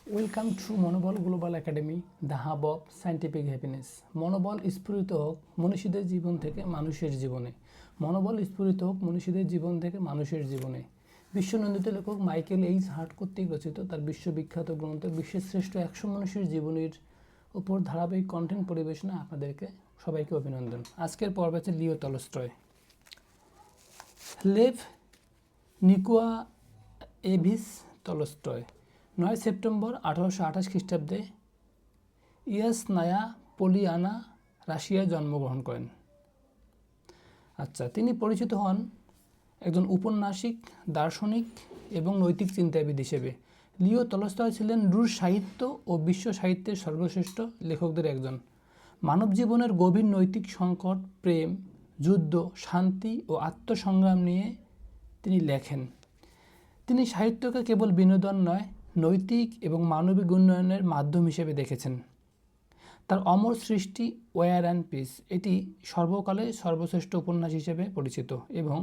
Welcome to মনোবল global academy, the hub of scientific happiness. মনোবল স্ফুরিত হোক মনীষীদের জীবন থেকে মানুষের জীবনে। মনোবল স্ফুরিত হোক মনীষীদের জীবন থেকে মানুষের জীবনে। বিশ্বনন্দিত লেখক মাইকেল এইচ হার্ট কর্তৃক রচিত তার বিশ্ববিখ্যাত গ্রন্থ বিশ্বের শ্রেষ্ঠ 100 মানুষের জীবনীর উপর ধারাবাহিক কন্টেন্ট পরিবেশনা আপনাদেরকে সবাইকে অভিনন্দন। আজকের পর্ব আছে Leo Tolstoy. Lev Nikolayevich Tolstoy 9 September 1828 খ্রিস্টাব্দে ইয়াসনায়া পোলিয়ানা, রাশিয়ায় জন্মগ্রহণ করেন। তিনি পরিচিত হন একজন উপন্যাসিক, দার্শনিক এবং নৈতিক চিন্তাবিদ হিসেবে। লিও টলস্টয় ছিলেন রুশ সাহিত্য ও বিশ্ব সাহিত্যের সর্বশ্রেষ্ঠ লেখকদের একজন। মানব জীবনের গভীর নৈতিক সংকট, প্রেম, যুদ্ধ, শান্তি ও আত্মসংগ্রাম নিয়ে তিনি লেখেন। তিনি সাহিত্যকে কেবল বিনোদন নয়, নৈতিক এবং মানবিক উন্নয়নের মাধ্যম হিসেবে দেখেছেন। তার অমর সৃষ্টি ওয়ার অ্যান্ড পিস এটি সর্বকালে সর্বশ্রেষ্ঠ উপন্যাস হিসেবে পরিচিত এবং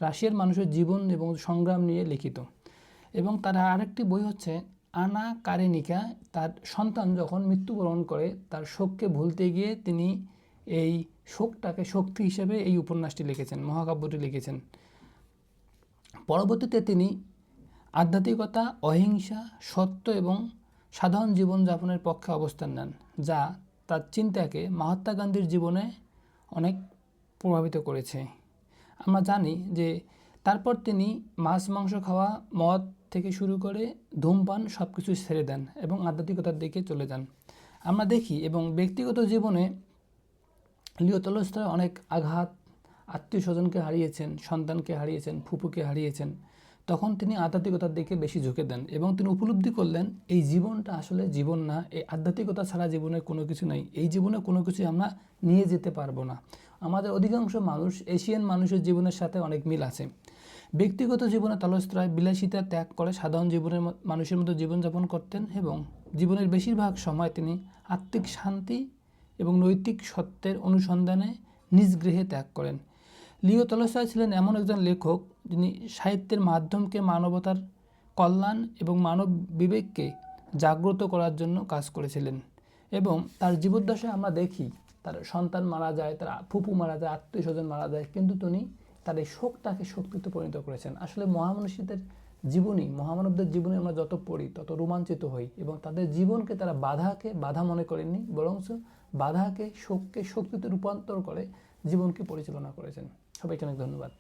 রাশিয়ার মানুষের জীবন এবং সংগ্রাম নিয়ে লিখিত। এবং তার আরেকটি বই হচ্ছে আনা কারেনিকা। তার সন্তান যখন মৃত্যুবরণ করে তার শোককে ভুলতে গিয়ে তিনি এই শোকটাকে শক্তি হিসেবে এই উপন্যাসটি লিখেছেন, মহাকাব্যটি লিখেছেন। পরবর্তীতে তিনি আধ্যাত্মিকতা, অহিংসা, সত্য এবং সাধারণ জীবনযাপনের পক্ষে অবস্থান নেন, যা তার চিন্তাকে মহাত্মা গান্ধীর জীবনে অনেক প্রভাবিত করেছে। আমরা জানি যে তারপর তিনি মাছ মাংস খাওয়া, মদ থেকে শুরু করে ধূমপান সব কিছু ছেড়ে দেন এবং আধ্যাত্মিকতার দিকে চলে যান। আমরা দেখি এবং ব্যক্তিগত জীবনে লিও টলস্টয় অনেক আঘাত, আত্মীয় স্বজনকে হারিয়েছেন, সন্তানকে হারিয়েছেন, ফুপুকে হারিয়েছেন। তখন তিনি আধ্যাত্মিকতার দিকে বেশি ঝুঁকে দেন এবং তিনি উপলব্ধি করলেন এই জীবনটা আসলে জীবন না, এই আধ্যাত্মিকতা ছাড়া জীবনে কোনো কিছু নাই, এই জীবনে কোনো কিছু আমরা নিয়ে যেতে পারবো না। আমাদের অধিকাংশ মানুষ এশিয়ান মানুষের জীবনের সাথে অনেক মিল আছে। ব্যক্তিগত জীবনে টলস্টয় বিলাসিতা ত্যাগ করে সাধারণ জীবনের মানুষের মতো জীবনযাপন করতেন এবং জীবনের বেশিরভাগ সময় তিনি আত্মিক শান্তি এবং নৈতিক সত্যের অনুসন্ধানে নিজ গৃহে ত্যাগ করেন। লিও টলস্টয় ছিলেন এমন একজন লেখক যিনি সাহিত্যের মাধ্যমকে মানবতার কল্যাণ এবং মানব বিবেককে জাগ্রত করার জন্য কাজ করেছিলেন। এবং তার জীবদ্দশায় আমরা দেখি তার সন্তান মারা যায়, তার ফুপু মারা যায়, আত্মীয় স্বজন মারা যায়, কিন্তু তিনি তার এই শোকটাকে শক্তিতে পরিণত করেছেন। আসলে মহামনীষীদের জীবনী, মহামানবদের জীবনী আমরা যত পড়ি তত রোমাঞ্চিত হই এবং তাদের জীবনকে তারা বাধা মনে করেননি, বরঞ্চ বাধাকে শোককে শক্তিতে রূপান্তর করে জীবনকে পরিচালনা করেছেন। সবাইকে অনেক ধন্যবাদ।